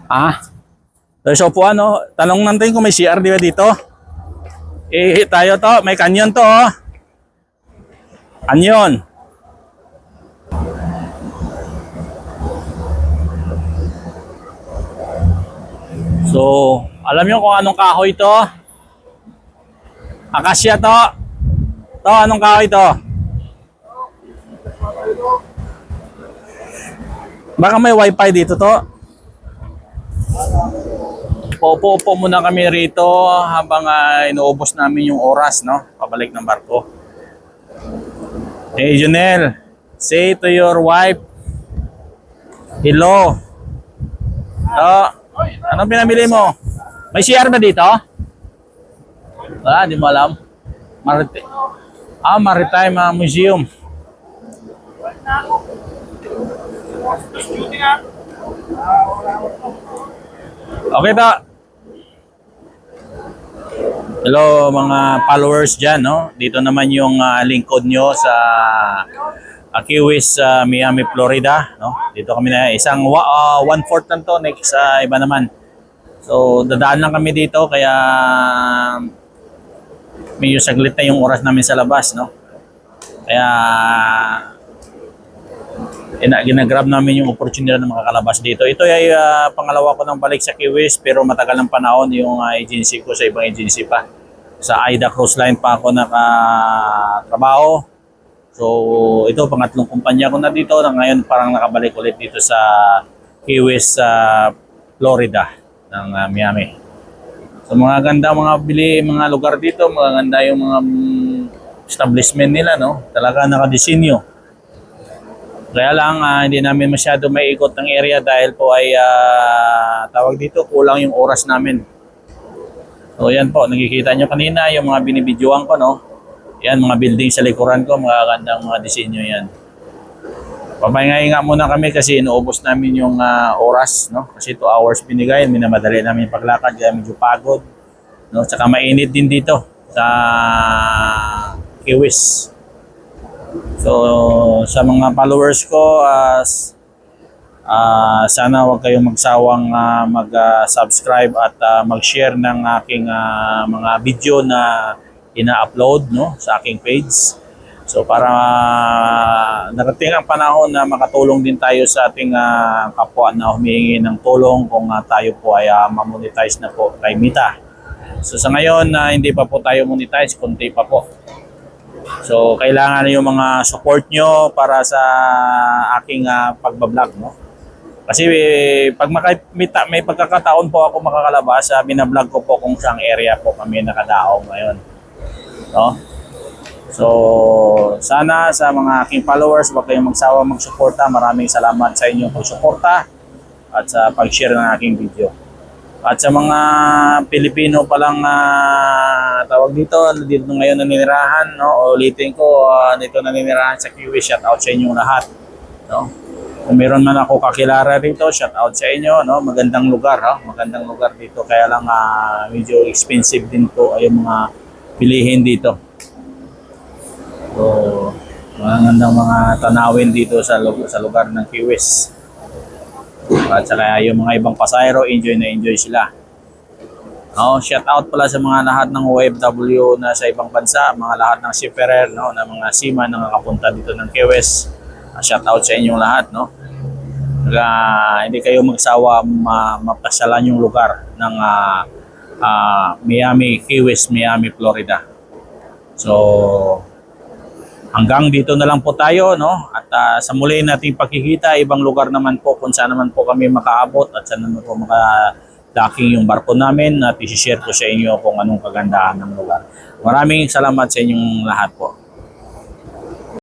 Ah, so po ano, tanong natin kung may CR di ba dito? Tayo to, may kanyon to oh. Kanyon. So, alam niyo kung anong kahoy to? Akasya to. To, anong kahoy to? Baka may wifi dito to. Upo-upo muna kami rito habang inuubos namin yung oras, no? Pabalik ng barko. Hey, Junel, say to your wife, hello. Anong pinamili mo? May CR ba dito? Wala, di mo alam. Maritime Museum. Okay to. Hello mga followers dyan, no? Dito naman yung lingkod nyo sa Key West, Miami, Florida, no? Dito kami na isang 1/4 lang to, next iba naman. So dadaan lang kami dito kaya medyo saglit na yung oras namin sa labas, no? Kaya ginagrab namin yung opportunity na makakalabas dito. Ito ay pangalawa ko ng balik sa Key West pero matagal ng panahon yung agency ko sa ibang agency pa. Sa AIDA Cruise Line pa ako nakatrabaho. So ito pangatlong kumpanya ko na dito na ngayon parang nakabalik ulit dito sa Key West, Florida ng Miami. So mga ganda mga lugar dito, mga ganda yung mga establishment nila, no? Talaga nakadesinyo. Kaya lang hindi namin masyado maiikot ng area dahil po ay tawag dito kulang yung oras namin. So yan po, nakikita nyo kanina yung mga binibidyoan ko, no? Yan mga building sa likuran ko, mga gandang mga disenyo yan. Papahinga-hinga muna kami kasi inuubos namin yung oras, no? Kasi 2 hours binigay, minamadali namin paglakad kaya medyo pagod, no? Tsaka mainit din dito sa Key West. So sa mga followers ko, sana huwag kayong magsawang mag-subscribe at mag-share ng aking mga video na ina-upload, no, sa aking page. So para narating ang panahon na makatulong din tayo sa ating kapwa na humihingi ng tulong kung tayo po ay ma-monetize na po kay Mita. So sa ngayon hindi pa po tayo monetize, kunti pa po. So kailangan yung mga support nyo para sa aking pagbablog, no? Kasi pag may pagkakataon po ako makakalabas, binablog ko po kung saang area po kami nakadaong ngayon, no? So sana sa mga aking followers, huwag kayong magsawa magsuporta. Maraming salamat sa inyong pagsuporta at sa pag-share ng aking video. At sa mga Pilipino palang tawag dito ngayon naninirahan, no? Ulitin ko, dito naninirahan sa Key West, shout out sa inyong lahat, no? Kung meron man ako kakilala dito, shout out sa inyo, no? Magandang lugar, ha? Magandang lugar dito, kaya lang medyo expensive din po yung mga pilihin dito. So magandang mga tanawin dito sa lugar ng Key West. At saka yung mga ibang pasahero, enjoy na enjoy sila. Shout out pala sa mga lahat ng OFW na sa ibang bansa, mga lahat ng seafarer, no, na mga seaman na nakapunta dito ng Key West. Shout out sa inyong lahat, no. Hindi kayo magsawa mapasyalan yung lugar ng Miami, Key West, Miami, Florida. So hanggang dito na lang po tayo, no? At sa muli nating pakikita, ibang lugar naman po kung saan naman po kami makaabot at saan naman po makadaking yung barko namin at i-share ko sa inyo kung anong kagandahan ng lugar. Maraming salamat sa inyong lahat po.